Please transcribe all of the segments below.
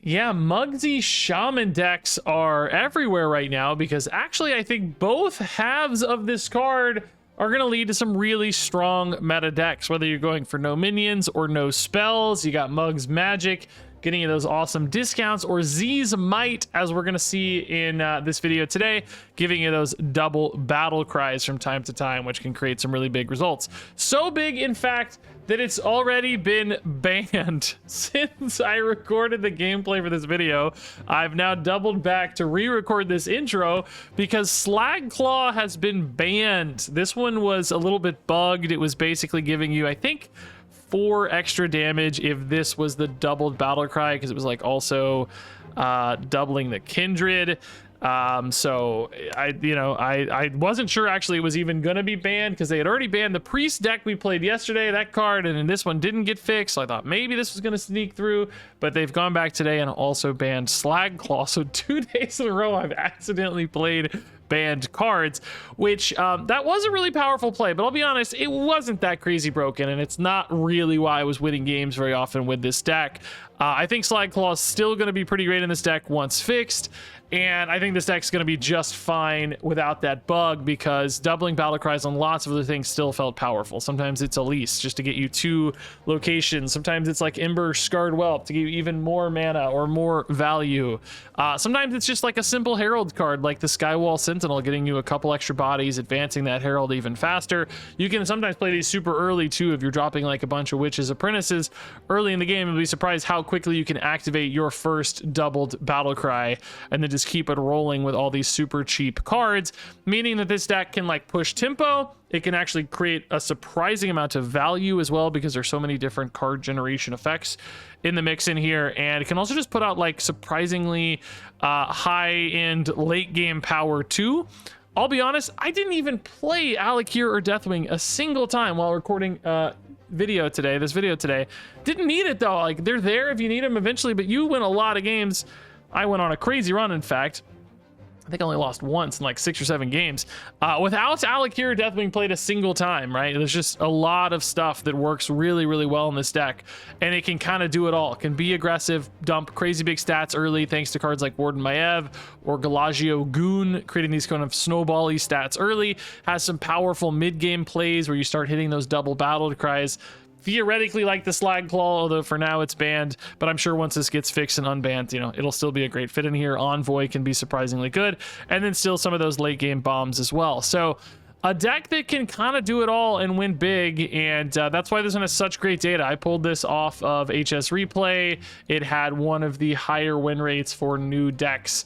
Yeah, Zee Shaman decks are everywhere right now because actually I think both halves of this card are going to lead to some really strong meta decks. Whether you're going for no minions or no spells, you got Mug's Magic getting you those awesome discounts, or Zee's Might, as we're going to see in this video today, giving you those double battle cries from time to time, which can create some really big results. So big, in fact, that it's already been banned since I recorded the gameplay for this video. I've now doubled back to re-record this intro because Slag Claw has been banned. This one was a little bit bugged. It was basically giving you, I think, 4 extra damage if this was the doubled battle cry, because it was like also doubling the kindred. So I wasn't sure actually it was even gonna be banned because they had already banned the priest deck we played yesterday, that card, and then this one didn't get fixed. So I thought maybe this was gonna sneak through, but they've gone back today and also banned Slag Claw. So 2 days in a row I've accidentally played banned cards, which that was a really powerful play, but I'll be honest, it wasn't that crazy broken, and it's not really why I was winning games very often with this deck. I think Slag Claw is still going to be pretty great in this deck once fixed, and I think this deck's going to be just fine without that bug because doubling battle cries on lots of other things still felt powerful. Sometimes it's Elise just to get you 2 locations. Sometimes it's like Ember Scarred Whelp to give you even more mana or more value. Sometimes it's just like a simple Herald card like the Skywall Sentinel, getting you a couple extra bodies, advancing that Herald even faster. You can sometimes play these super early too if you're dropping like a bunch of Witches Apprentices early in the game. You'll be surprised how quickly you can activate your first doubled battle cry and then just keep it rolling with all these super cheap cards, meaning that this deck can like push tempo. It can actually create a surprising amount of value as well because there's so many different card generation effects in the mix in here, and it can also just put out like surprisingly high-end late game power too. I'll be honest, I didn't even play Alakir or Deathwing a single time while recording this video today. Didn't need it though. Like, they're there if you need them eventually, but you win a lot of games. I went on a crazy run, in fact. I think I only lost once in like 6 or 7 games without Alakir or Deathwing played a single time, right? There's just a lot of stuff that works really, really well in this deck, and it can kind of do it all. It can be aggressive, dump crazy big stats early thanks to cards like Warden Maev or Galagio Goon, creating these kind of snowbally stats early. Has some powerful mid-game plays where you start hitting those double battle cries. Theoretically like the Slag Claw, although for now it's banned, but I'm sure once this gets fixed and unbanned, you know, it'll still be a great fit in here. Envoy can be surprisingly good, and then still some of those late game bombs as well. So a deck that can kind of do it all and win big, and that's why this one has such great data. I pulled this off of HS Replay. It had one of the higher win rates for new decks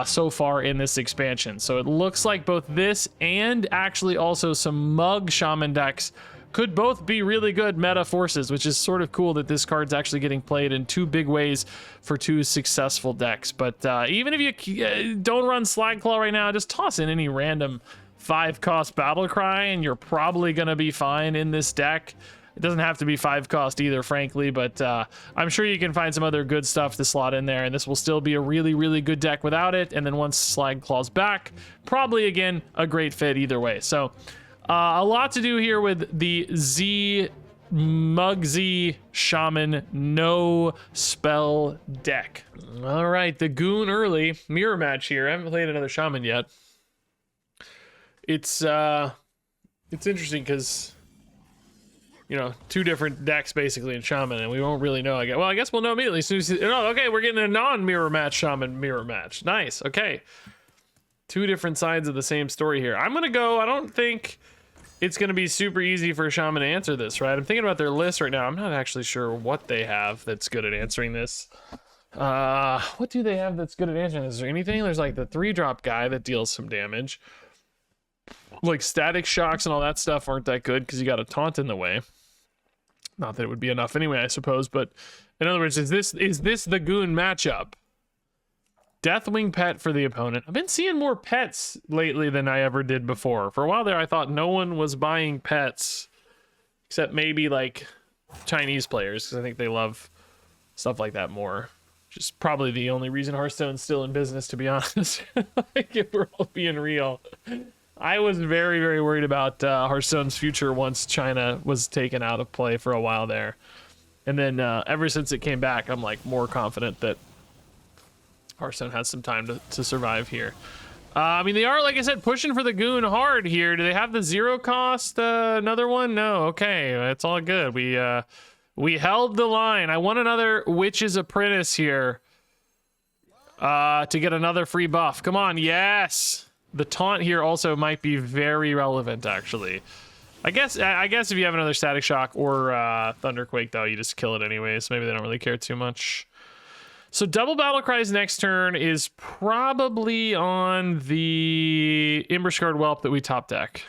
so far in this expansion. So it looks like both this and actually also some Mug Shaman decks could both be really good meta forces, which is sort of cool that this card's actually getting played in 2 big ways for 2 successful decks. But even if you don't run Slag Claw right now, just toss in any random 5-cost battle cry and you're probably going to be fine in this deck. It doesn't have to be 5-cost either, frankly, but I'm sure you can find some other good stuff to slot in there, and this will still be a really, really good deck without it. And then once Slag Claw's back, probably again a great fit either way. So a lot to do here with the Zee Shaman no spell deck. All right, the Goon early mirror match here. I haven't played another Shaman yet. It's interesting because, you know, 2 different decks basically in Shaman, and we won't really know. I guess we'll know immediately as soon as okay, we're getting a non-mirror match Shaman mirror match. Nice. Okay, 2 different sides of the same story here. I'm gonna go. I don't think it's going to be super easy for a Shaman to answer this, right? I'm thinking about their list right now. I'm not actually sure what they have that's good at answering this. What do they have that's good at answering this? Is there anything? There's like the 3-drop guy that deals some damage. Like static shocks and all that stuff aren't that good because you got a taunt in the way. Not that it would be enough anyway, I suppose. But in other words, is this the Goon matchup? Deathwing pet for the opponent. I've been seeing more pets lately than I ever did before. For a while there, I thought no one was buying pets except maybe like Chinese players, because I think they love stuff like that more. Which is probably the only reason Hearthstone's still in business, to be honest. Like, if we're all being real. I was very, very worried about Hearthstone's future once China was taken out of play for a while there. And then ever since it came back, I'm like more confident that Hearthstone has some time to survive here. I mean, they are, like I said, pushing for the goon hard here. Do they have the 0 cost another one? No. Okay, it's all good. We held the line. I want another Witch's Apprentice here to get another free buff. Come on, yes. The taunt here also might be very relevant, actually. I guess if you have another Static Shock or Thunderquake, though, you just kill it anyways. Maybe they don't really care too much. So double Battle Cries next turn is probably on the Ember-Scarred Whelp that we top deck.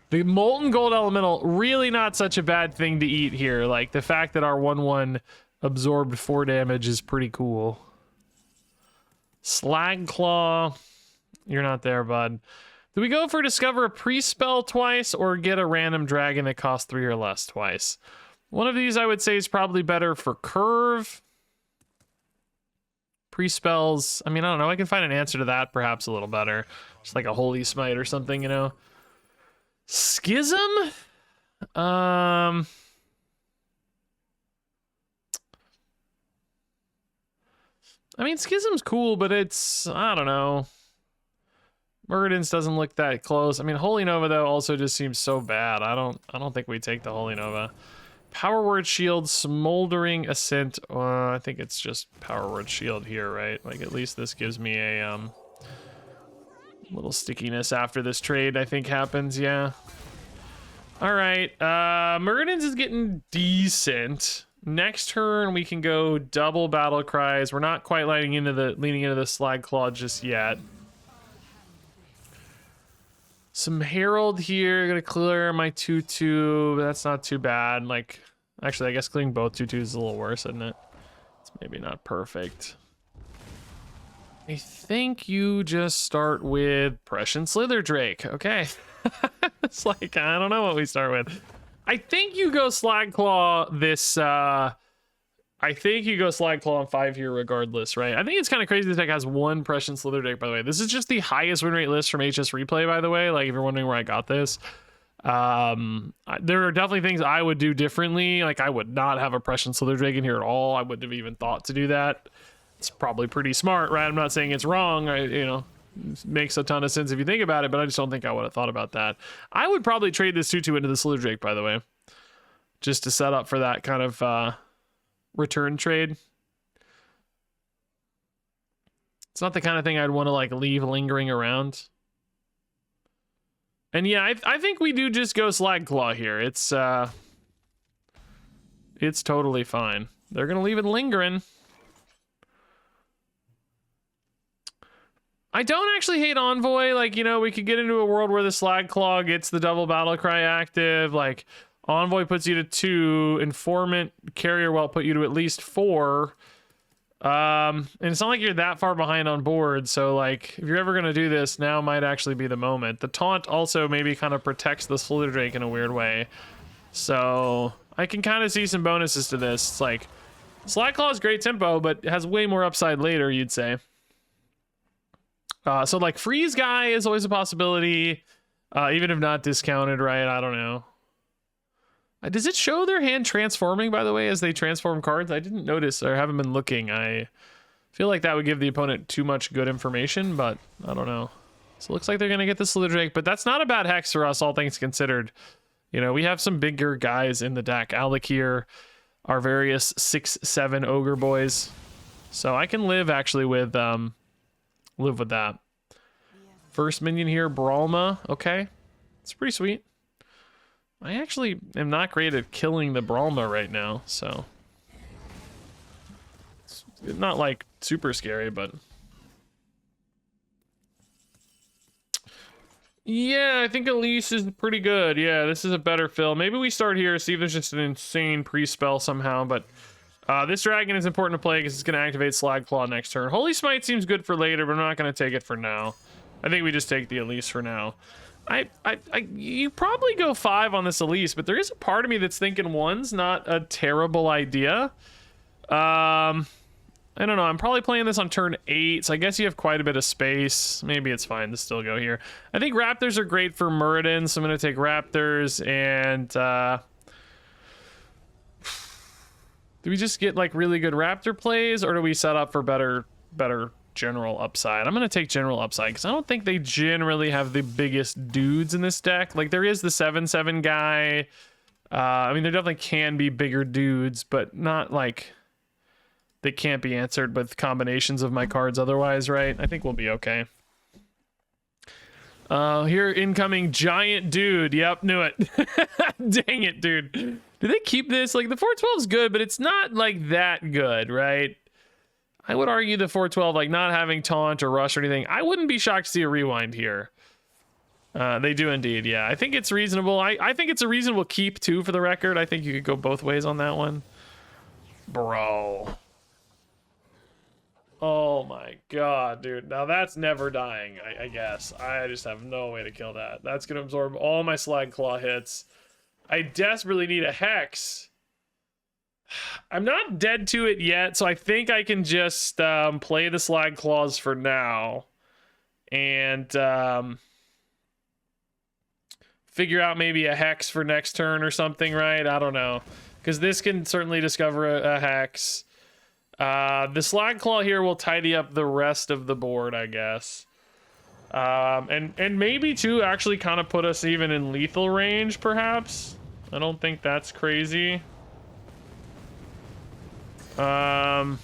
The Molten Gold Elemental, really not such a bad thing to eat here. Like, the fact that our 1/1 absorbed 4 damage is pretty cool. Slag Claw, you're not there, bud. Do we go for Discover a Pre-Spell twice or get a random dragon that costs 3 or less twice? One of these I would say is probably better for Curve. Pre-spells, I mean, I don't know. I can find an answer to that perhaps a little better. Just like a Holy Smite or something, you know? Schism? I mean, Schism's cool, but it's, I don't know. Murderance doesn't look that close. I mean, Holy Nova, though, also just seems so bad. I don't think we take the Holy Nova. Power Word Shield, Smoldering Ascent. I think it's just Power Word Shield here, right? Like, at least this gives me a little stickiness after this trade, I think happens, yeah. All right, Murderance is getting decent. Next turn, we can go double Battle Cries. We're not quite leaning into the Slag Claw just yet. Some Herald here, gonna clear my 2/2, but that's not too bad. Like, actually, I guess clearing both 2/2s is a little worse, isn't it? It's maybe not perfect. I think you just start with Prescient Slither Drake, okay. It's like, I don't know what we start with. I think you go Slag Claw this, I think you go Slag Claw on 5 here regardless, right? I think it's kind of crazy this deck has 1 Prescient Slither Drake, by the way. This is just the highest win rate list from HS Replay, by the way, like if you're wondering where I got this. There are definitely things I would do differently. Like, I would not have a Prescient Slither Drake in here at all. I wouldn't have even thought to do that. It's probably pretty smart, right? I'm not saying it's wrong, right? You know, it makes a ton of sense if you think about it, but I just don't think I would have thought about that. I would probably trade this 2/2 into the Slither Drake, by the way, just to set up for that kind of return trade. It's not the kind of thing I'd want to like leave lingering around. And yeah, I think we do just go Slag Claw here. It's totally fine. They're gonna leave it lingering. I don't actually hate Envoy. Like, you know, we could get into a world where the Slag Claw gets the double Battle Cry active. Like, Envoy puts you to 2. Informant, Carrier Whelp put you to at least 4. And it's not like you're that far behind on board. So, like, if you're ever going to do this, now might actually be the moment. The Taunt also maybe kind of protects the Slither Drake in a weird way. So, I can kind of see some bonuses to this. It's like, Slag Claw is great tempo, but has way more upside later, you'd say. So, like, Freeze Guy is always a possibility, even if not discounted, right? I don't know. Does it show their hand transforming, by the way, as they transform cards? I didn't notice or haven't been looking. I feel like that would give the opponent too much good information, but I don't know. So it looks like they're going to get the Slither Drake, but that's not a bad hex for us, all things considered. You know, we have some bigger guys in the deck. Alakir, our various 6/7 Ogre boys. So I can live, actually, with that. First minion here, Bralma. Okay. It's pretty sweet. I actually am not great at killing the Bralma right now, so it's not like super scary, but yeah, I think Elise is pretty good. Yeah, this is a better fill. Maybe we start here, see if there's just an insane pre-spell somehow, but this dragon is important to play because it's going to activate Slag Claw next turn. Holy Smite seems good for later, but I'm not going to take it for now. I think we just take the Elise for now. You probably go 5 on this Elise, but there is a part of me that's thinking 1's not a terrible idea. I don't know. I'm probably playing this on turn 8, so I guess you have quite a bit of space. Maybe it's fine to still go here. I think Raptors are great for Muradin, so I'm going to take Raptors, and do we just get like really good Raptor plays, or do we set up for better better general upside. I'm going to take general upside because I don't think they generally have the biggest dudes in this deck. Like, there is the 7/7 guy. I mean, there definitely can be bigger dudes, but not like they can't be answered with combinations of my cards otherwise, right? I think we'll be okay. Here, incoming giant dude. Yep, knew it. Dang it, dude. Do they keep this? Like, the 412 is good, but it's not, like, that good, right? I would argue the 412, like, not having taunt or rush or anything. I wouldn't be shocked to see a rewind here. They do indeed, yeah. I think it's reasonable. I think it's a reasonable keep, too, for the record. I think you could go both ways on that one. Bro. Oh my god, dude. Now that's never dying, I guess. I just have no way to kill that. That's going to absorb all my Slag Claw hits. I desperately need a Hex. I'm not dead to it yet, so I think I can just play the Slag Claws for now. And figure out maybe a Hex for next turn or something, right? I don't know. Because this can certainly discover a Hex. The Slag Claw here will tidy up the rest of the board, I guess. And maybe, too, actually kind of put us even in lethal range, perhaps. I don't think that's crazy. God,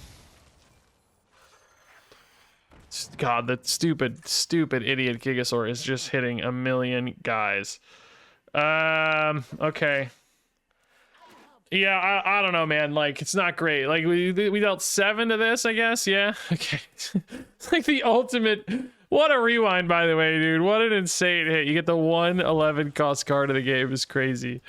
that stupid idiot Gigasaur is just hitting a million guys. Okay. Yeah, I don't know, man. Like, it's not great. Like, we dealt 7 to this, I guess. Yeah. Okay. It's like the ultimate. What a rewind, by the way, dude. What an insane hit. You get the 1/11 cost card of the game. Is crazy.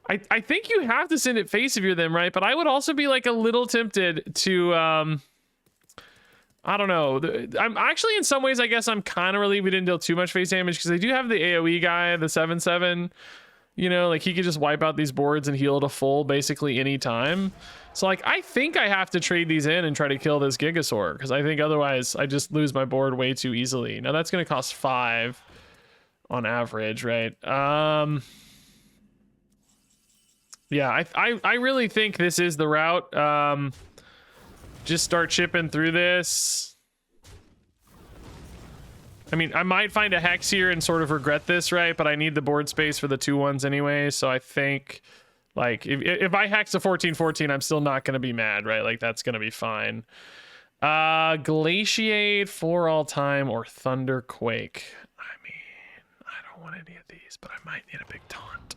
I think you have to send it face if you're them, right? But I would also be like a little tempted to I don't know. I'm actually, in some ways, I guess I'm kind of relieved we didn't deal too much face damage because they do have the AoE guy, the 7/7. You know, like, he could just wipe out these boards and heal to full basically any time. So, like, I think I have to trade these in and try to kill this Gigasaur because I think otherwise I just lose my board way too easily. Now, that's going to cost 5 on average, right? Yeah, I really think this is the route. Just start chipping through this. I mean, I might find a Hex here and sort of regret this, right? But I need the board space for the 2/1s anyway, so I think, like, if I Hex a 14/14, I'm still not going to be mad, right? Like, that's going to be fine. Glaciate for all time or Thunderquake. I mean, I don't want any of these, but I might need a big taunt.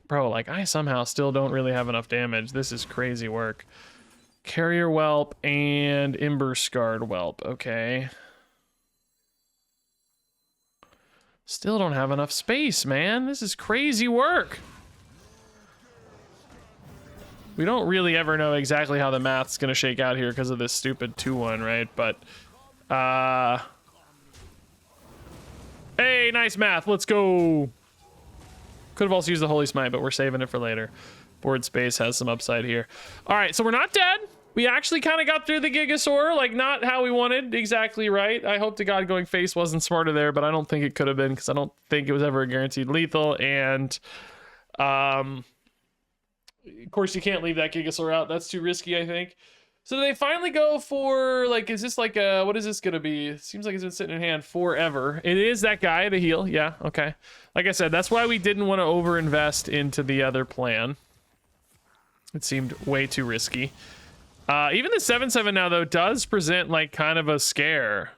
Bro, like, I somehow still don't really have enough damage. This is crazy work. Carrier Whelp and Ember Scarred Whelp. Okay. Still don't have enough space, man. This is crazy work. We don't really ever know exactly how the math's going to shake out here because of this stupid 2/1, right? But, hey, nice math. Let's go. Could have also used the Holy Smite, but we're saving it for later. Board space has some upside here. All right, so we're not dead. We actually kind of got through the Gigasaur, like, not how we wanted exactly, right? I hope to God going face wasn't smarter there, but I don't think it could have been because I don't think it was ever a guaranteed lethal. And, of course, you can't leave that Gigasaur out. That's too risky, I think. So they finally go for, like, is this like a, what is this going to be? It seems like it's been sitting in hand forever. It is that guy, the heal. Yeah, okay. Like I said, that's why we didn't want to overinvest into the other plan. It seemed way too risky. Even the 7/7 now, though, does present, like, kind of a scare.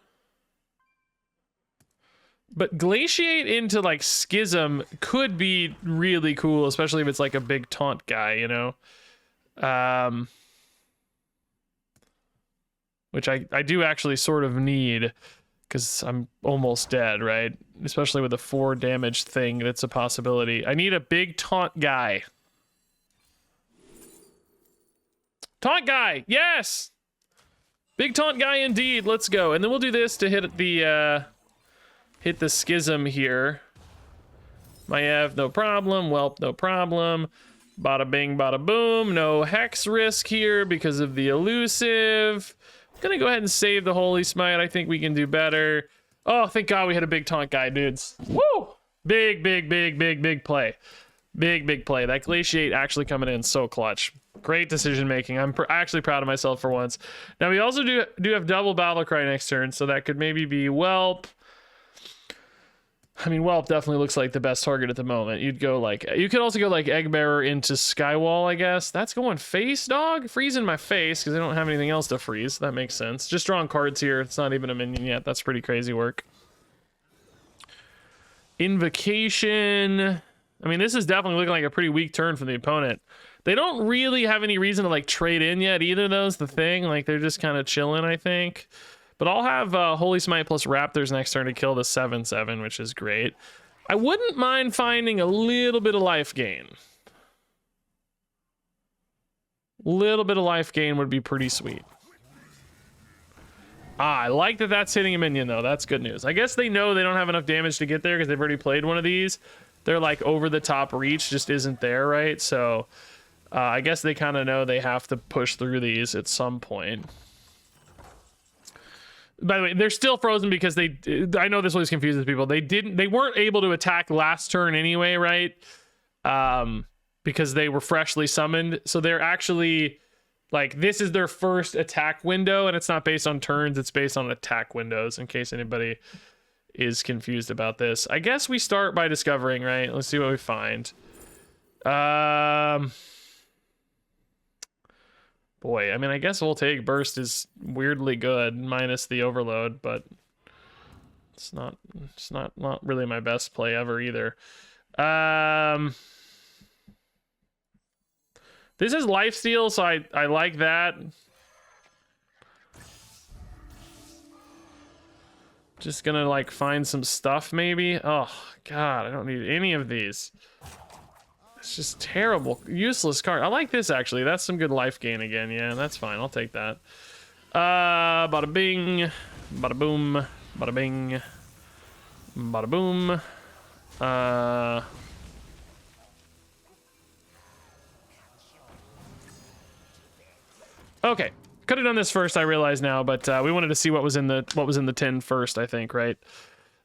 But Glaciate into, like, Schism could be really cool, especially if it's, like, a big taunt guy, you know? Which I do actually sort of need, because I'm almost dead, right? Especially with a 4 damage thing, that's a possibility. I need a big taunt guy. Taunt guy, yes! Big taunt guy indeed, let's go. And then we'll do this to hit the Schism here. Maiev, no problem. Whelp, no problem. Bada bing, bada boom. No Hex risk here because of the elusive. I'm gonna go ahead and save the Holy Smite. I think we can do better. Oh, thank God we had a big taunt guy, dudes. Woo! Big play. Big play. That Glaciate actually coming in so clutch. Great decision making. I'm actually proud of myself for once. Now we also do have double battle cry next turn, so that could maybe be Whelp. I mean, Whelp definitely looks like the best target at the moment. You could also go like Egg Bearer into Skywall, I guess. That's going face, dog? Freeze in my face, because I don't have anything else to freeze. That makes sense. Just drawing cards here. It's not even a minion yet. That's pretty crazy work. Invocation. I mean, this is definitely looking like a pretty weak turn from the opponent. They don't really have any reason to like trade in yet either, though, is the thing. Like, they're just kind of chilling, I think. But I'll have Holy Smite plus Raptors next turn to kill the 7/7, which is great. I wouldn't mind finding a little bit of life gain. Little bit of life gain would be pretty sweet. I like that that's hitting a minion, though. That's good news. I guess they know they don't have enough damage to get there because they've already played one of these. Their, like, over-the-top reach just isn't there, right? So I guess they kind of know they have to push through these at some point. By the way, they're still frozen because I know this always confuses people. They weren't able to attack last turn anyway, right? Because they were freshly summoned. So they're actually, like, this is their first attack window, and it's not based on turns, it's based on attack windows, in case anybody is confused about this. I guess we start by discovering, right? Let's see what we find. Boy, I mean, I guess Voltaic Burst is weirdly good, minus the overload, but it's not really my best play ever either. This is lifesteal, so I like that. Just gonna like find some stuff maybe. Oh god, I don't need any of these. It's just terrible, useless card. I like this actually. That's some good life gain again. Yeah, that's fine. I'll take that. Bada bing, bada boom, bada bing, bada boom. Okay, could have done this first. I realize now, but we wanted to see what was in the tin first. I think, right?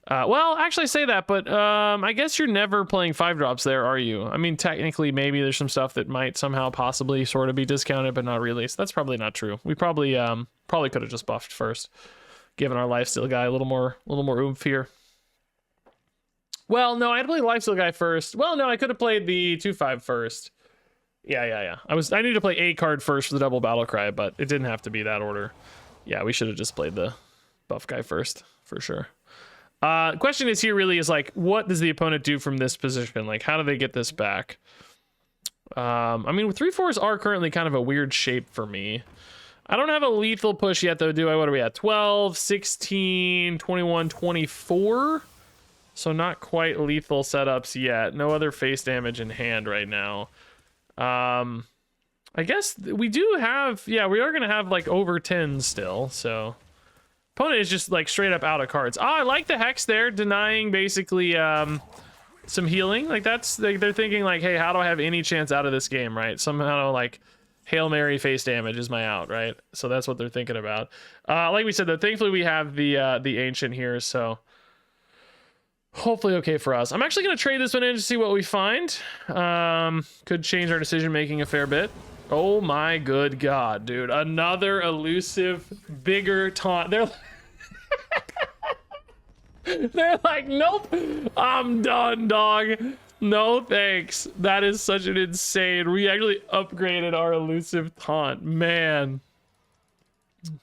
Well, actually, I say that, but I guess you're never playing 5-drops there, are you? I mean, technically, maybe there's some stuff that might somehow possibly sort of be discounted, but not really. So that's probably not true. We probably could have just buffed first, given our lifesteal guy a little more oomph here. Well, no, I had to play lifesteal guy first. Well, no, I could have played the 2/5 first. Yeah. I needed to play a card first for the double battle cry, but it didn't have to be that order. Yeah, we should have just played the buff guy first for sure. Question is here really is like, what does the opponent do from this position? Like, how do they get this back? I mean, 3/4s are currently kind of a weird shape for me. I don't have a lethal push yet though, do I? What are we at? 12, 16, 21, 24. So not quite lethal setups yet. No other face damage in hand right now. I guess we do have, yeah, we are gonna have like over 10 still, so opponent is just like straight up out of cards. I like the Hex there, denying basically some healing. Like that's like, they're thinking like, hey, how do I have any chance out of this game, right? Somehow like Hail Mary face damage is my out, right? So that's what they're thinking about. Like we said though, thankfully we have the Ancient here, so hopefully okay for us. I'm actually gonna trade this one in to see what we find. Could change our decision making a fair bit. Oh my good god, dude. Another elusive, bigger taunt. They're like, nope, I'm done, dog. No thanks. That is such an insane. We actually upgraded our elusive taunt. Man.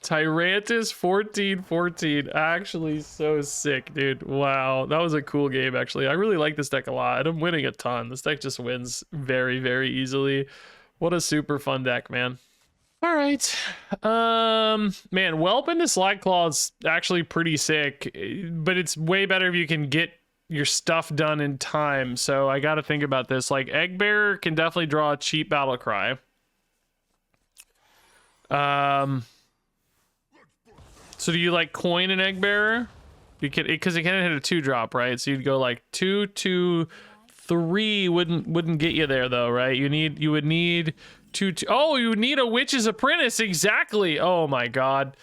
Tyrantus 1414. Actually so sick, dude. Wow. That was a cool game, actually. I really like this deck a lot. I'm winning a ton. This deck just wins very, very easily. What a super fun deck, man. All right. Man, Whelp into Slide Claw is actually pretty sick, but it's way better if you can get your stuff done in time. So I got to think about this. Like, Egg Bearer can definitely draw a cheap Battle Cry. So do you like coin an Egg Bearer? You can, because it can hit a 2-drop, right? So you'd go like 2, 2, 3 wouldn't get you there though, right? You would need 2, 2. Oh, you would need a Witch's Apprentice, exactly. Oh my god.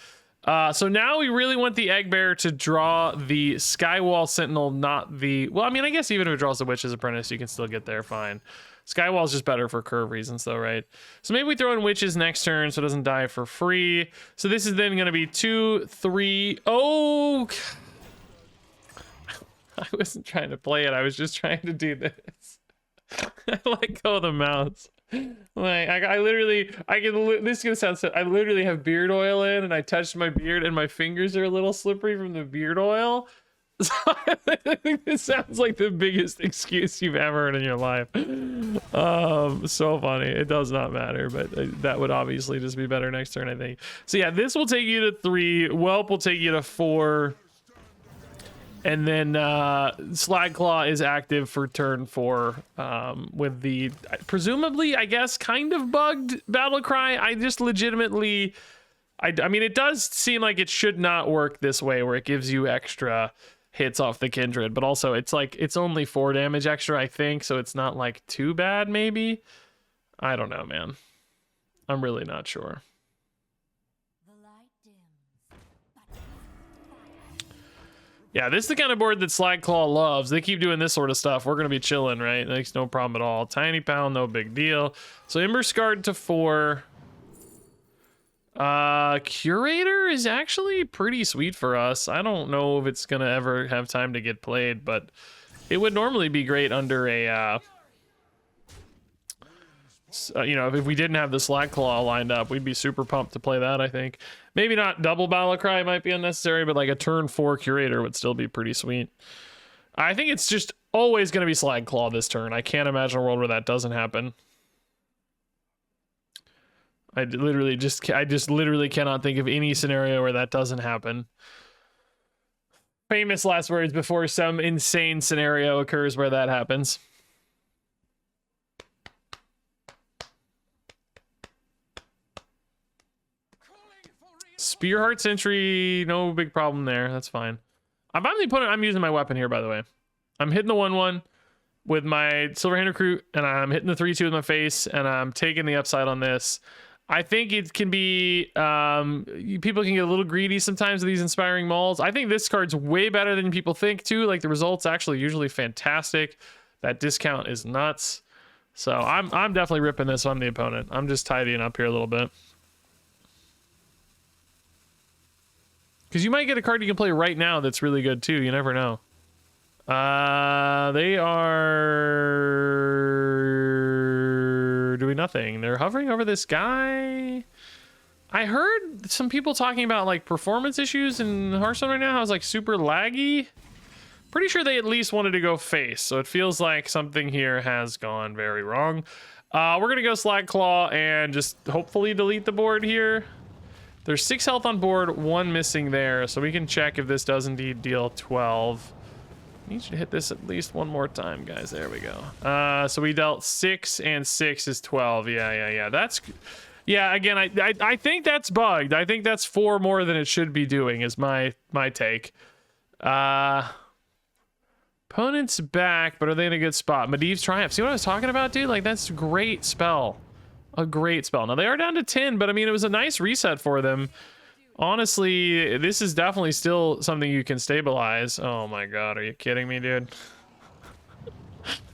So now we really want the Egg Bearer to draw the Skywall Sentinel, not the, well, I mean, I guess even if it draws the Witch's Apprentice, you can still get there fine. Skywall's just better for curve reasons though, right? So maybe we throw in Witches next turn so it doesn't die for free. So this is then going to be 2, 3. Oh, I wasn't trying to play it. I was just trying to do this. I let go of the mouse. Like I literally, this is gonna sound so, I literally have beard oil in and I touched my beard and my fingers are a little slippery from the beard oil. So I think this sounds like the biggest excuse you've ever heard in your life. So funny. It does not matter, but that would obviously just be better next turn, I think. So yeah, this will take you to 3. Whelp will take you to 4. And then Slag Claw is active for turn 4 with the presumably, I guess, kind of bugged Battle Cry. I just legitimately, I mean, it does seem like it should not work this way where it gives you extra hits off the Kindred, but also it's like it's only 4 damage extra, I think, so it's not like too bad, maybe. I don't know, man. I'm really not sure. Yeah, this is the kind of board that Slag Claw loves. They keep doing this sort of stuff. We're going to be chilling, right? Makes no problem at all. Tiny Pound, no big deal. So Ember Scarred to 4. Curator is actually pretty sweet for us. I don't know if it's going to ever have time to get played, but it would normally be great under a... you know, if we didn't have the Slag Claw lined up, we'd be super pumped to play that, I think. Maybe not double Battle Cry might be unnecessary, but like a turn 4 Curator would still be pretty sweet. I think it's just always going to be Slag Claw this turn. I can't imagine a world where that doesn't happen. I just literally cannot think of any scenario where that doesn't happen. Famous last words before some insane scenario occurs where that happens. Spearheart Sentry, no big problem there. That's fine. I'm using my weapon here, by the way. I'm hitting the 1/1 with my Silverhand Recruit, and I'm hitting the 3/2 with my face, and I'm taking the upside on this. I think it can be, people can get a little greedy sometimes with these Inspiring Mauls. I think this card's way better than people think, too. Like, the results actually usually fantastic. That discount is nuts. So I'm definitely ripping this on the opponent. I'm just tidying up here a little bit. Because you might get a card you can play right now that's really good too. You never know. They are doing nothing. They're hovering over this guy. I heard some people talking about like performance issues in Hearthstone right now. How it's like super laggy. Pretty sure they at least wanted to go face. So it feels like something here has gone very wrong. We're going to go Slag Claw and just hopefully delete the board here. There's 6 health on board, 1 missing there, so we can check if this does indeed deal 12. I need you to hit this at least one more time, guys. There we go. So we dealt 6, and 6 is 12. Yeah. That's... Yeah, again, I think that's bugged. I think that's 4 more than it should be doing, is my take. Opponent's back, but are they in a good spot? Medivh's Triumph. See what I was talking about, dude? Like, that's a great spell. A great spell. Now they are down to 10, but I mean, it was a nice reset for them. Honestly, this is definitely still something you can stabilize. Oh my god, are you kidding me, dude?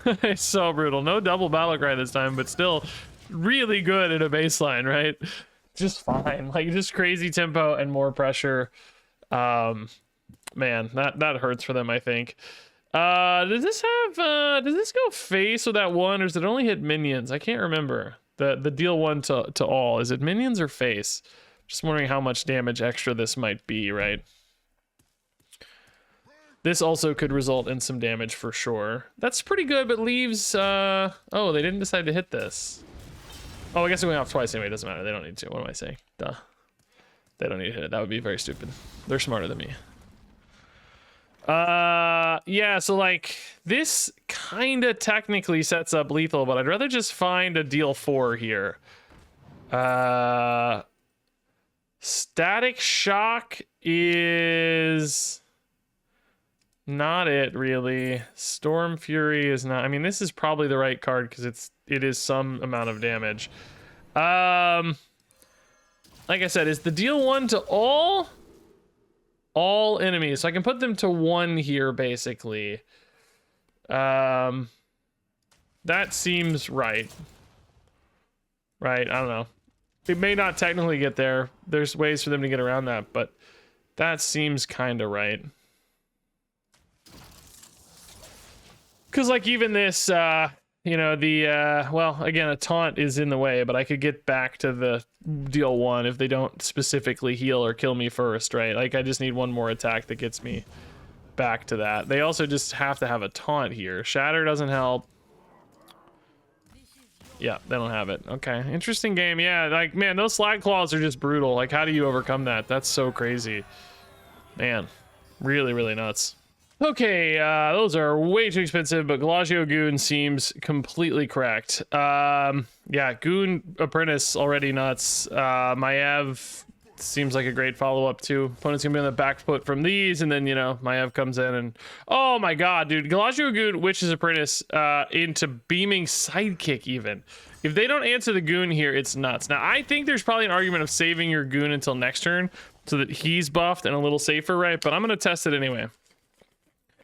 It's so brutal. No double Battle Cry this time, but still really good at a baseline, right? Just fine. Like, just crazy tempo and more pressure. Man, that hurts for them, I think. Does this go face with that 1, or does it only hit minions? I can't remember. The deal 1 to all. Is it minions or face? Just wondering how much damage extra this might be, right? This also could result in some damage for sure. That's pretty good, but leaves... Oh, they didn't decide to hit this. Oh, I guess they're going off twice anyway. It doesn't matter. They don't need to. What am I saying? Duh. They don't need to hit it. That would be very stupid. They're smarter than me. Yeah, so like this kind of technically sets up lethal, but I'd rather just find a deal 4 here. Static Shock is not it really. Storm Fury is not. I mean, this is probably the right card because it is some amount of damage. Like I said, is the deal 1 to all enemies, so I can put them to 1 here basically. That seems right. Right, I don't know. It may not technically get there. There's ways for them to get around that, but that seems kind of right. Because, like, even this, you know, the, well, again, a taunt is in the way, but I could get back to the deal 1 if they don't specifically heal or kill me first, right? Like, I just need one more attack that gets me back to that. They also just have to have a taunt here. Shatter doesn't help. Yeah, they don't have it. Okay, interesting game. Yeah, like, man, those slag claws are just brutal. Like, how do you overcome that? That's so crazy. Man, really, really nuts. Okay, those are way too expensive, but Galagio Goon seems completely correct. Yeah, Goon Apprentice already nuts. Maiev seems like a great follow-up too. Opponent's gonna be on the back foot from these, and then, you know, Maiev comes in and, oh my god, dude, Galagio Goon, Witch's Apprentice, into Beaming Sidekick even. If they don't answer the Goon here, it's nuts. Now, I think there's probably an argument of saving your Goon until next turn so that he's buffed and a little safer, right? But I'm gonna test it anyway.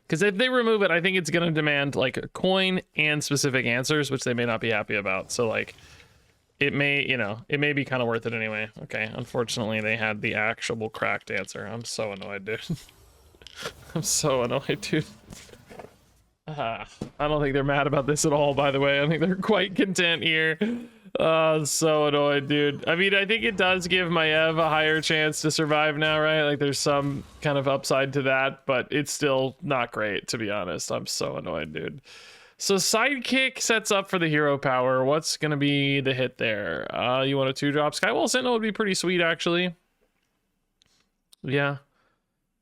Because if they remove it, I think it's going to demand, like, a coin and specific answers, which they may not be happy about. So, like, it may, you know, it may be kind of worth it anyway. Okay, unfortunately, they had the actual cracked answer. I'm so annoyed, dude. I'm so annoyed, dude. I don't think they're mad about this at all, by the way. I think they're quite content here. So annoyed, dude. I mean, I think it does give Maiev a higher chance to survive now, right? Like, there's some kind of upside to that, but it's still not great, to be honest. I'm so annoyed, dude. So Sidekick sets up for the hero power. What's gonna be the hit there? You want a 2-drop? Skywall Sentinel would be pretty sweet, actually. Yeah,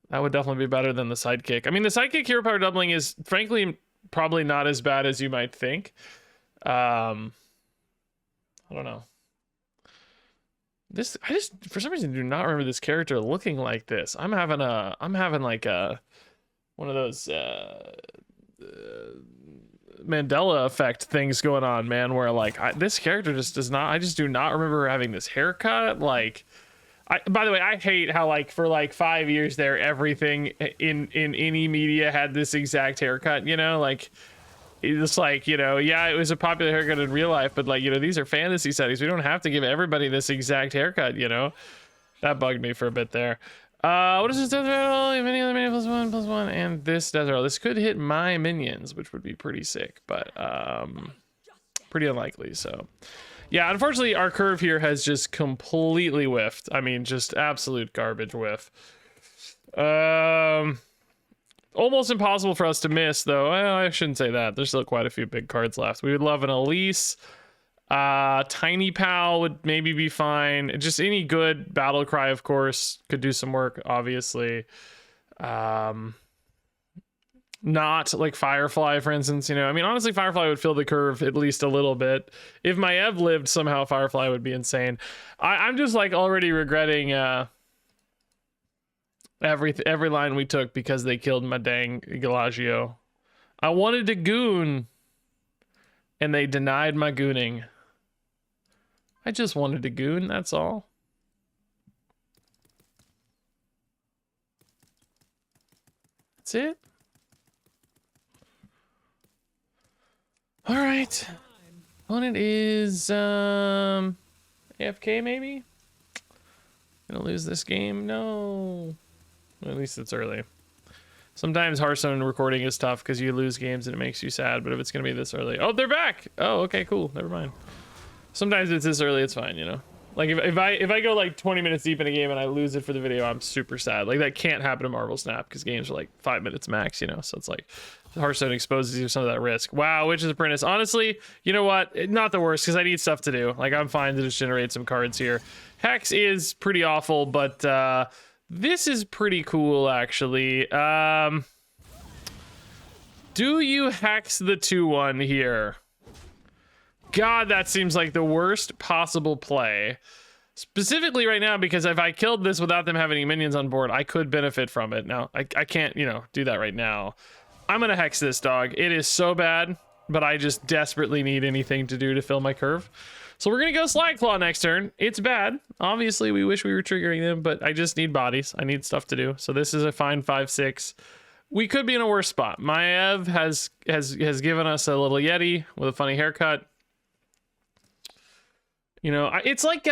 that would definitely be better than the Sidekick. I mean, the Sidekick hero power doubling is, frankly, probably not as bad as you might think. I don't know. I just, for some reason, do not remember this character looking like this. I'm having like one of those Mandela effect things going on, man, where, like, this character just does not, I just do not remember having this haircut. Like, by the way, I hate how, like, for like 5 years there, everything in any media had this exact haircut, you know, like, it's like, you know, yeah, it was a popular haircut in real life, but, like, you know, these are fantasy settings. We don't have to give everybody this exact haircut, you know. That bugged me for a bit there. What is this desert roll? If any other minion +1/+1, and this desert roll. This could hit my minions, which would be pretty sick, but pretty unlikely. So yeah, unfortunately, our curve here has just completely whiffed. I mean, just absolute garbage whiff. Almost impossible for us to miss, though. Well, I shouldn't say that. There's still quite a few big cards left. We would love an Elise. Tiny Pal would maybe be fine. Just any good battle cry, of course, could do some work, obviously. Not like Firefly, for instance, you know. I mean, honestly, Firefly would fill the curve at least a little bit. If Maiev lived, somehow Firefly would be insane. I'm just, like, already regretting every line we took because they killed my dang Galagio. I wanted to goon, and they denied my gooning. I just wanted to goon, that's all. That's it. All right. Opponent is AFK maybe? Gonna lose this game? No. At least it's early. Sometimes Hearthstone recording is tough because you lose games and it makes you sad, but if it's gonna be this early. Oh, they're back! Oh, okay, cool. Never mind. Sometimes it's this early, it's fine, you know? Like, if I go like 20 minutes deep in a game and I lose it for the video, I'm super sad. Like, that can't happen to Marvel Snap because games are like 5 minutes max, you know? So it's like, Hearthstone exposes you to some of that risk. Wow, Witch's Apprentice. Honestly, you know what? Not the worst because I need stuff to do. Like, I'm fine to just generate some cards here. Hex is pretty awful, but this is pretty cool, actually. Do you hex the 2/1 here? God, that seems like the worst possible play. Specifically right now, because if I killed this without them having any minions on board, I could benefit from it. Now, I can't, you know, do that right now. I'm gonna hex this, dog. It is so bad, but I just desperately need anything to do to fill my curve. So we're gonna go Slide Claw next turn. It's bad. Obviously, we wish we were triggering them, but I just need bodies. I need stuff to do. So this is a fine 5/6. we could be in a worse spot. Maev has given us a little Yeti with a funny haircut. You know, it's like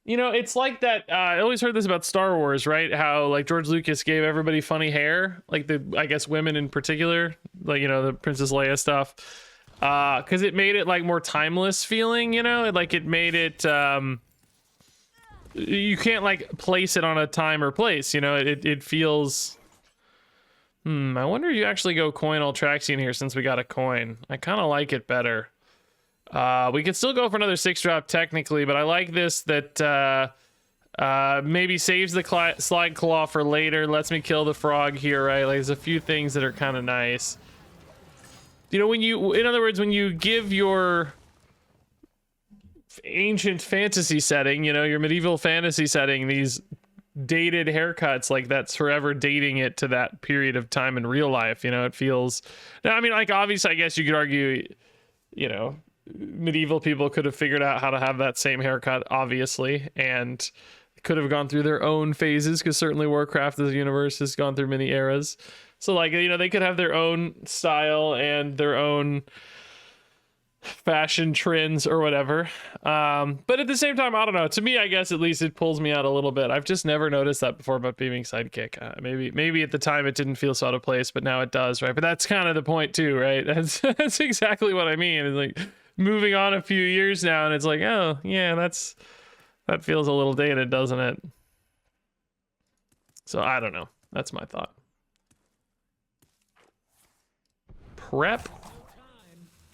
it's like that. I always heard this about Star Wars, right? How like George Lucas gave everybody funny hair, like I guess women in particular, like the Princess Leia stuff, because it made it like more timeless feeling. It made it. You can't like place it on a time or place. It feels. I wonder if you actually go coin Altraxian here since we got a coin. I kind of like it better. We could still go for another 6-drop technically, but I like this that maybe saves the slide claw for later, lets me kill the frog here, right? Like there's a few things that are kind of nice. In other words, when you give your ancient fantasy setting, your medieval fantasy setting, these dated haircuts, like that's forever dating it to that period of time in real life. It feels. Now, I mean, like obviously, I guess you could argue, medieval people could have figured out how to have that same haircut, obviously, and could have gone through their own phases, because certainly Warcraft as a universe has gone through many eras. So like, they could have their own style and their own fashion trends or whatever. But at the same time, I don't know. To me, I guess at least it pulls me out a little bit. I've just never noticed that before about beaming sidekick. Maybe at the time it didn't feel so out of place, but now it does, right? But that's kind of the point too, right? That's exactly what I mean. It's like moving on a few years now, and it's like, oh yeah, that feels a little dated, doesn't it? So I don't know. That's my thought. Prep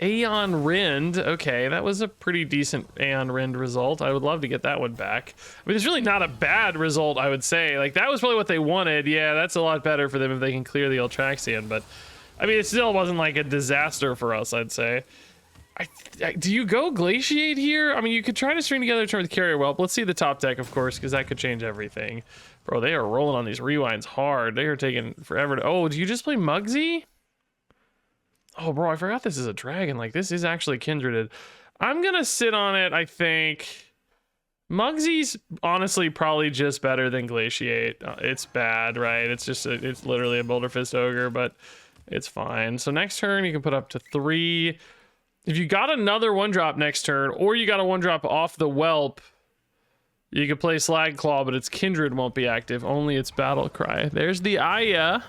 Aeon Rend. Okay, that was a pretty decent Aeon Rend result. I would love to get that one back. I mean, it's really not a bad result, I would say. Like, that was probably what they wanted. Yeah, that's a lot better for them if they can clear the Altraxian, but I mean, it still wasn't like a disaster for us, I'd say. Do you go Glaciate here? I mean, you could try to string together a turn with Carrier Whelp. Let's see the top deck, of course, because that could change everything. Bro, they are rolling on these rewinds hard. They are taking forever to... Oh, do you just play Muggsy? Oh, bro, I forgot this is a dragon. Like, this is actually kindreded. I'm gonna sit on it, I think. Muggsy's honestly probably just better than Glaciate. It's bad, right? It's just, it's literally a Boulder Fist Ogre, but it's fine. So next turn, you can put up to 3. If you got another 1-drop next turn, or you got a 1-drop off the Whelp, you could play Slag Claw, but its Kindred won't be active. Only its Battle Cry. There's the Aya.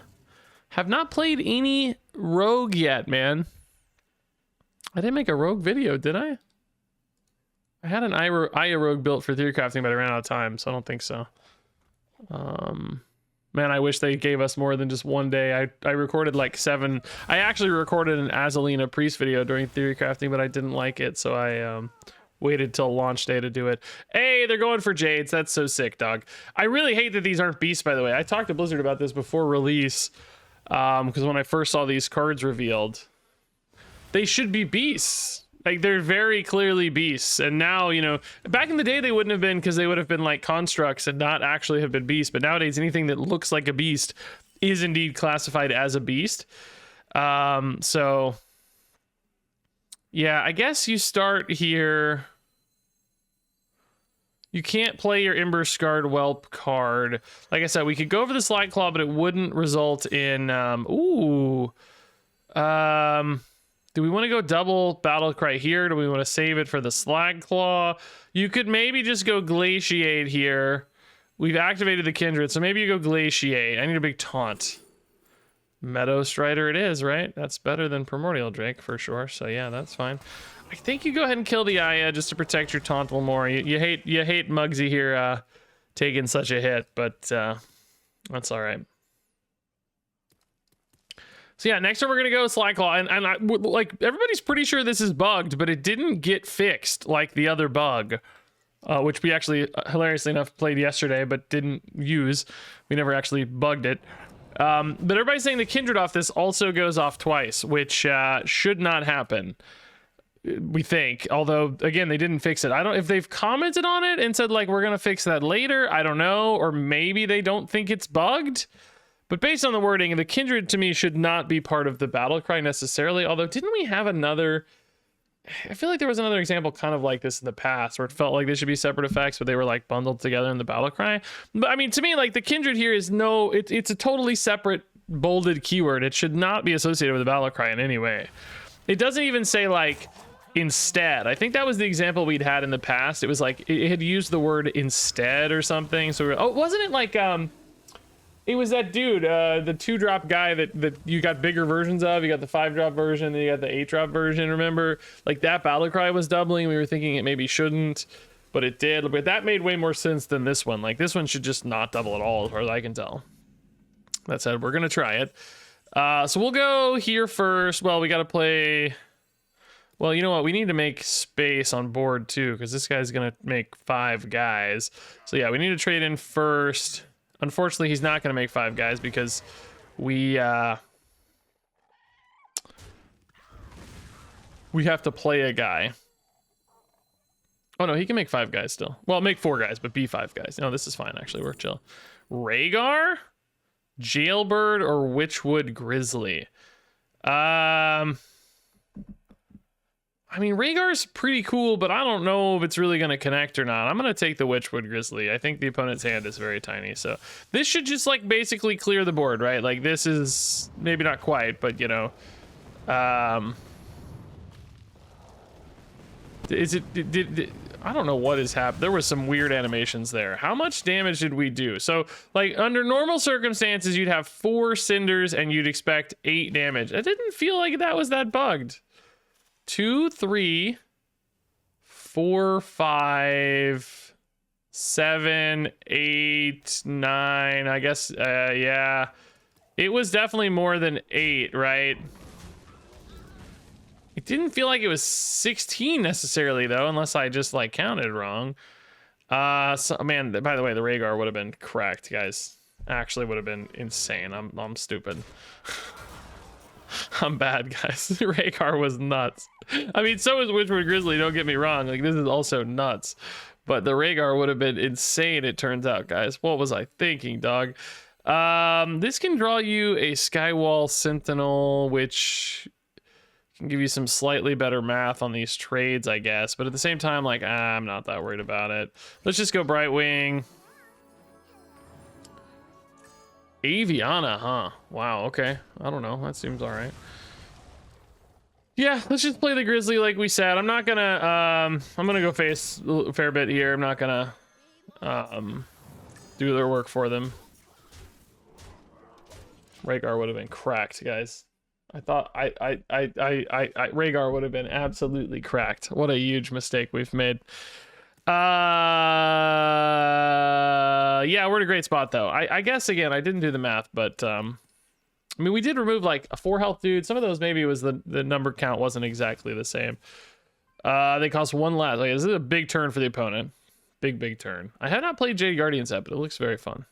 Have not played any Rogue yet, man. I didn't make a Rogue video, did I? I had an Aya Rogue built for theory crafting, but I ran out of time, so I don't think so. Man, I wish they gave us more than just one day. I recorded like 7. I actually recorded an Azalina Priest video during theory crafting, but I didn't like it, so I waited till launch day to do it. Hey, they're going for Jades. That's so sick, dog. I really hate that these aren't beasts, by the way. I talked to Blizzard about this before release, because when I first saw these cards revealed, they should be beasts. Like, they're very clearly beasts. And now, back in the day they wouldn't have been, because they would have been like constructs and not actually have been beasts. But nowadays, anything that looks like a beast is indeed classified as a beast. So yeah, I guess you start here. You can't play your Ember Scarred Whelp card. Like I said, we could go for the Slide Claw, but it wouldn't result in do we want to go double Battle Cry here? Do we want to save it for the Slag Claw? You could maybe just go Glaciate here. We've activated the Kindred, so maybe you go Glaciate. I need a big taunt. Meadow Strider it is, right? That's better than Primordial Drake for sure. So yeah, that's fine. I think you go ahead and kill the Aya just to protect your taunt a little more. You hate Muggsy here taking such a hit, but that's all right. So yeah, next time we're gonna go Slide Claw, and like everybody's pretty sure this is bugged, but it didn't get fixed like the other bug, which we actually hilariously enough played yesterday, but didn't use. We never actually bugged it. But everybody's saying the Kindred off this also goes off twice, which should not happen. We think, although again they didn't fix it. I don't if they've commented on it and said like we're gonna fix that later. I don't know, or maybe they don't think it's bugged. But based on the wording, the Kindred to me should not be part of the Battle Cry necessarily. Although, didn't we have another... I feel like there was another example kind of like this in the past where it felt like they should be separate effects, but they were like bundled together in the Battle Cry. But I mean, to me, like the Kindred here is it's a totally separate bolded keyword. It should not be associated with a battle cry in any way. It doesn't even say like instead. I think that was the example we'd had in the past. It was like it had used the word instead or something. So oh, wasn't it like it was that dude, the 2-drop guy that you got bigger versions of. You got the 5-drop version, then you got the 8-drop version. Remember, like that battle cry was doubling. We were thinking it maybe shouldn't, but it did. But that made way more sense than this one. Like this one should just not double at all, as far as I can tell. That said, we're gonna try it. So we'll go here first. Well, we got to play. Well, you know what? We need to make space on board too, because this guy's gonna make 5 guys. So yeah, we need to trade in first. Unfortunately, he's not gonna make 5 guys because we have to play a guy. Oh no, he can make 5 guys still. Well, make 4 guys, but be 5 guys. No, this is fine actually. We're chill. Rhaegar, Jailbird, or Witchwood Grizzly? I mean, Rhaegar's pretty cool, but I don't know if it's really going to connect or not. I'm going to take the Witchwood Grizzly. I think the opponent's hand is very tiny, so this should just like basically clear the board, right? Like this is maybe not quite, but you know, I don't know what is happening. There was some weird animations there. How much damage did we do? So like under normal circumstances, you'd have 4 cinders and you'd expect 8 damage. It didn't feel like that was that bugged. 2, 3, 4, 5, 7, 8, 9. I guess, yeah. It was definitely more than 8, right? It didn't feel like it was 16 necessarily, though, unless I just, like, counted wrong. So, man, by the way, the Rhaegar would have been cracked, guys. Actually would have been insane. I'm stupid. I'm bad, guys. Rhaegar was nuts. I mean, so is Witchwood Grizzly, don't get me wrong. Like, this is also nuts. But the Rhaegar would have been insane, it turns out, guys. What was I thinking, dog? This can draw you a Skywall Sentinel, which can give you some slightly better math on these trades, I guess. But at the same time, like, I'm not that worried about it. Let's just go Brightwing. Aviana, huh? Wow, okay. I don't know. That seems all right. Yeah, let's just play the Grizzly like we said. I'm not gonna, I'm gonna go face a fair bit here. I'm not gonna, do their work for them. Rhaegar would have been cracked, guys. I thought, Rhaegar would have been absolutely cracked. What a huge mistake we've made. Yeah, we're in a great spot though. I guess again, I didn't do the math, but I mean, we did remove like a 4 health dude. Some of those maybe was the number count wasn't exactly the same. They cost 1 less. Like, this is a big turn for the opponent. Big turn. I have not played Jade Guardians yet, but it looks very fun.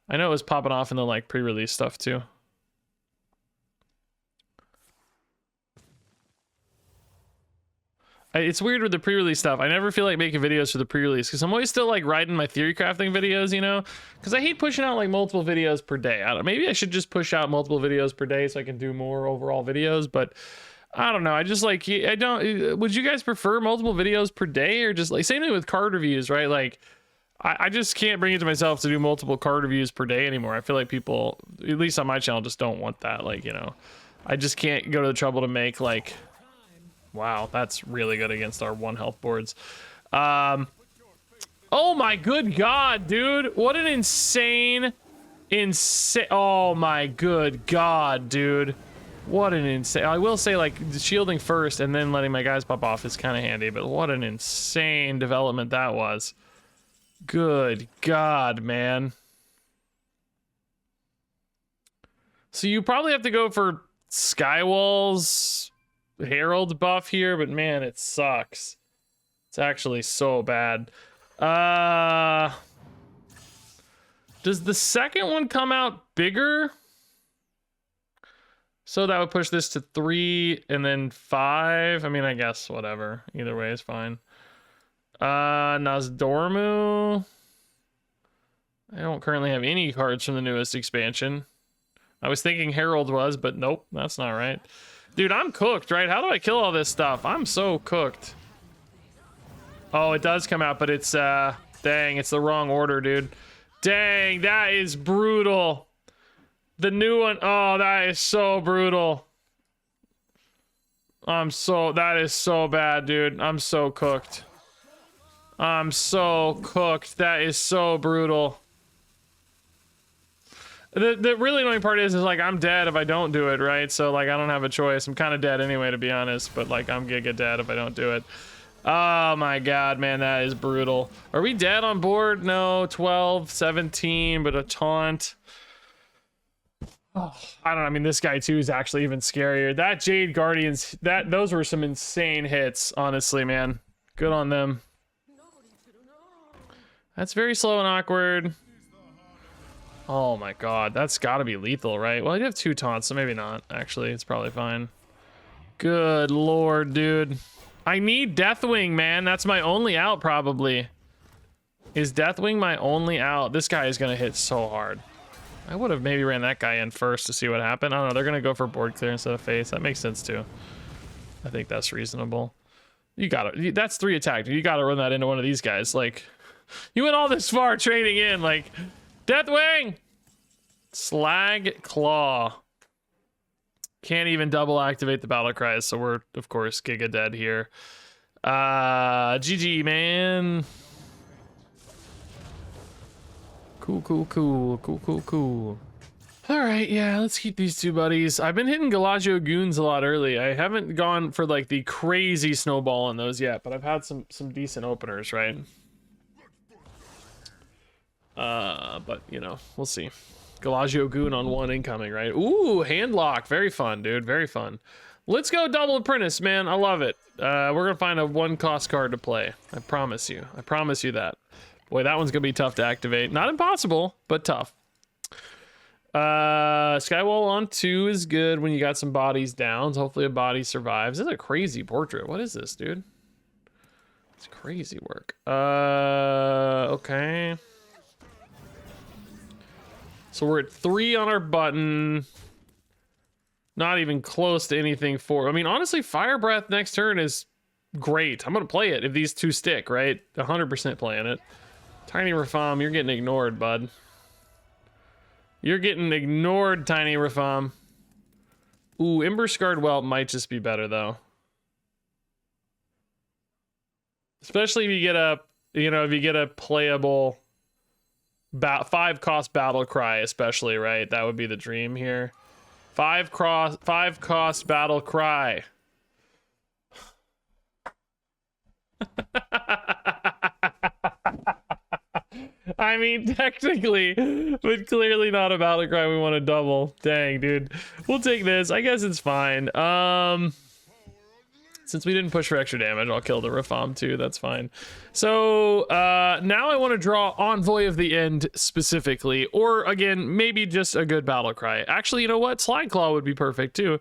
I know it was popping off in the like pre-release stuff too. It's weird with the pre-release stuff. I never feel like making videos for the pre-release because I'm always still like writing my theory crafting videos, you know, because I hate pushing out like multiple videos per day. Maybe I should just push out multiple videos per day so I can do more overall videos, but I don't know. I just like, I don't, would you guys prefer multiple videos per day or just like, same thing with card reviews, right? Like I just can't bring it to myself to do multiple card reviews per day anymore. I feel like people, at least on my channel, just don't want that. Like, you know, I just can't go to the trouble to make like, wow, that's really good against our 1 health boards. Oh my good god, dude. What an insane... Oh my good god, dude. What an insane... I will say, like, shielding first and then letting my guys pop off is kind of handy, but what an insane development that was. Good god, man. So you probably have to go for Skywall's Herald buff here, but man, it sucks. It's actually so bad. Does the second one come out bigger? So that would push this to 3 and then 5. I mean, I guess whatever. Either way is fine. Nozdormu. I don't currently have any cards from the newest expansion. I was thinking Herald was, but nope, that's not right. Dude, I'm cooked, right? How do I kill all this stuff? I'm so cooked. Oh, it does come out, but it's, dang, it's the wrong order, dude. Dang, that is brutal. The new one. Oh, that is so brutal. That is so bad, dude. I'm so cooked. I'm so cooked. That is so brutal. The really annoying part is like I'm dead if I don't do it, right? So like I don't have a choice. I'm kind of dead anyway, to be honest, but like I'm giga dead if I don't do it. Oh my god, man, that is brutal. Are we dead on board? No, 12, 17, but a taunt. Oh, I don't know. I mean, this guy too is actually even scarier. That Jade Guardians, those were some insane hits, honestly, man. Good on them. That's very slow and awkward. Oh my god, that's gotta be lethal, right? Well, I do have 2 taunts, so maybe not. Actually, it's probably fine. Good lord, dude. I need Deathwing, man. That's my only out, probably. Is Deathwing my only out? This guy is gonna hit so hard. I would have maybe ran that guy in first to see what happened. I don't know, they're gonna go for board clear instead of face. That makes sense too. I think that's reasonable. You gotta, that's 3 attack. You gotta run that into one of these guys. Like, you went all this far trading in, like, Deathwing! Slag Claw. Can't even double activate the battle cries, so we're, of course, giga dead here. GG, man. Cool. All right, yeah, let's keep these 2 buddies. I've been hitting Galagio Goons a lot early. I haven't gone for, like, the crazy snowball on those yet, but I've had some decent openers, right? But, you know, we'll see. Galagio Goon on 1 incoming, right? Ooh, handlock. Very fun, dude. Very fun. Let's go double apprentice, man. I love it. We're gonna find a 1-cost card to play. I promise you. I promise you that. Boy, that one's gonna be tough to activate. Not impossible, but tough. Skywall on 2 is good when you got some bodies down. So hopefully a body survives. This is a crazy portrait. What is this, dude? It's crazy work. Okay. So we're at 3 on our button. Not even close to anything for. I mean, honestly, Fire Breath next turn is great. I'm gonna play it if these 2 stick, right? 100% playing it. Tiny Rafam, you're getting ignored, bud. You're getting ignored, Tiny Rafam. Ooh, Ember Scarred Whelp might just be better though. Especially if you get a, you know, if you get a playable 5-cost battle cry, especially, right? That would be the dream here. 5-cost battle cry. I mean, technically, but clearly not a battle cry we want to double. Dang, dude. We'll take this. I guess it's fine. Since we didn't push for extra damage, I'll kill the Rafam too. That's fine. So now I want to draw Envoy of the End specifically, or again, maybe just a good battle cry. Actually, you know what? Slide Claw would be perfect too.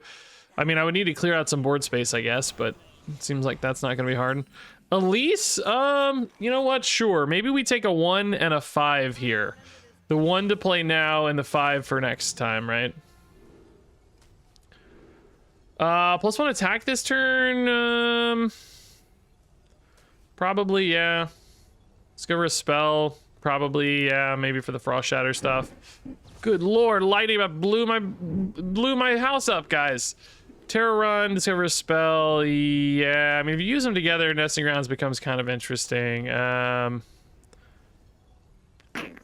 I mean, I would need to clear out some board space, I guess, but it seems like that's not going to be hard. Elise, you know what? Sure. Maybe we take a 1 and a 5 here. The 1 to play now and the 5 for next time, right? +1 attack this turn. Probably, yeah. Let's go for a spell. Probably, yeah. Maybe for the Frost Shatter stuff. Good lord, lightning blew my house up, guys. Terror Run, discover a spell. Yeah, I mean, if you use them together, Nesting Grounds becomes kind of interesting. I don't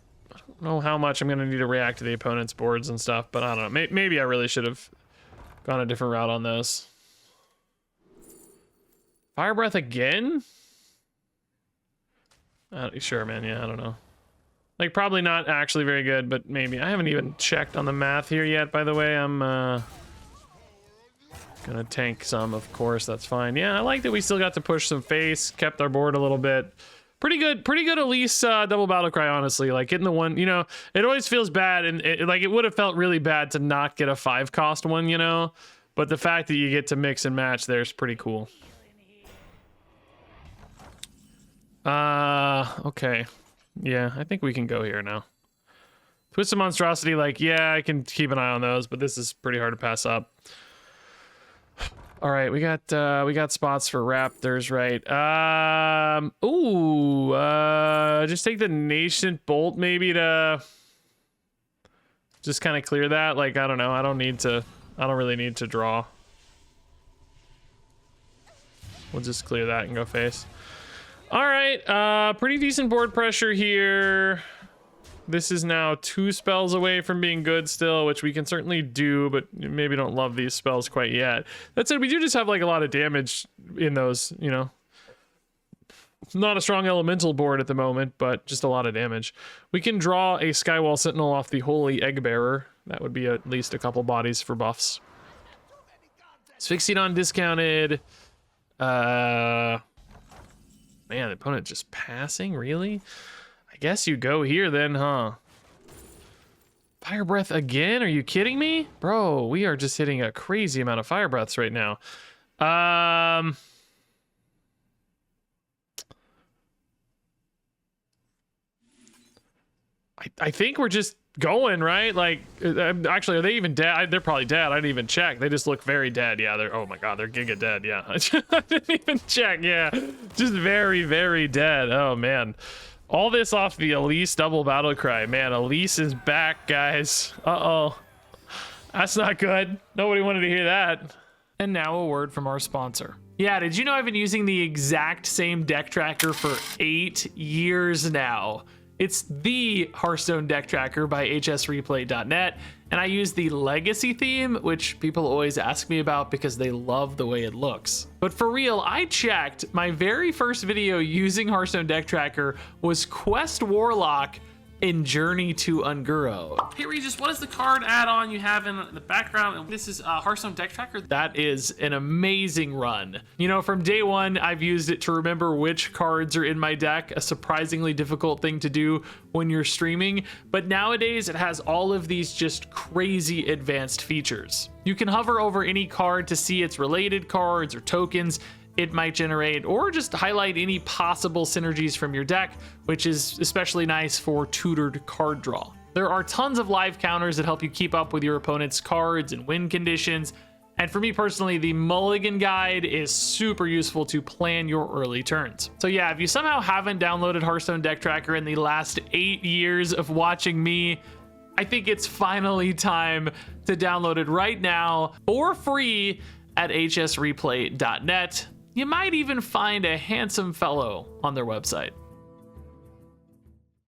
know how much I'm gonna need to react to the opponent's boards and stuff, but I don't know. Maybe I really should have gone a different route on those. Fire Breath again? Sure, man. Yeah, I don't know. Like, probably not actually very good, but maybe. I haven't even checked on the math here yet, by the way. I'm gonna tank some, of course. That's fine. Yeah, I like that we still got to push some face, kept our board a little bit. Pretty good Elise double battle cry, honestly. Like, getting the 1, you know, it always feels bad, and it would have felt really bad to not get a 5-cost one, you know? But the fact that you get to mix and match there is pretty cool. Okay. Yeah, I think we can go here now. Twisted Monstrosity, like, yeah, I can keep an eye on those, but this is pretty hard to pass up. All right, we got spots for Raptors, right? Just take the Nascent Bolt maybe to Just kind of clear that. Like, I don't know. I don't really need to draw. We'll just clear that and go face. All right, pretty decent board pressure here. This is now 2 spells away from being good still, which we can certainly do, but maybe don't love these spells quite yet. That said, we do just have like a lot of damage in those, you know. Not a strong elemental board at the moment, but just a lot of damage. We can draw a Skywall Sentinel off the Holy Egg Bearer. That would be at least a couple bodies for buffs. Asphyxion discounted. Man, the opponent just passing, really? I guess you go here then, huh? Fire Breath again? Are you kidding me? Bro, we are just hitting a crazy amount of Fire Breaths right now. I think we're just going, right? Like, actually, are they even dead? They're probably dead. I didn't even check. They just look very dead. Yeah, they're, oh my God, they're giga dead. Yeah, I didn't even check. Yeah, just very, very dead. Oh man. All this off the Elise double battle cry. Man, Elise is back, guys. Uh-oh. That's not good. Nobody wanted to hear that. And now a word from our sponsor. Yeah, did you know I've been using the exact same deck tracker for 8 years now? It's the Hearthstone deck tracker by hsreplay.net, and I use the Legacy theme, which people always ask me about because they love the way it looks. But for real, I checked. My very first video using Hearthstone deck tracker was Quest Warlock in Journey to Unguro. Hey Regis, what is the card add-on you have in the background? This is Hearthstone deck tracker. That is an amazing run. You know, from day one, I've used it to remember which cards are in my deck, a surprisingly difficult thing to do when you're streaming. But nowadays, it has all of these just crazy advanced features. You can hover over any card to see its related cards or tokens it might generate, or just highlight any possible synergies from your deck, which is especially nice for tutored card draw. There are tons of live counters that help you keep up with your opponent's cards and win conditions. And for me personally, the Mulligan Guide is super useful to plan your early turns. So yeah, if you somehow haven't downloaded Hearthstone Deck Tracker in the last 8 years of watching me, I think it's finally time to download it right now for free at hsreplay.net. You might even find a handsome fellow on their website.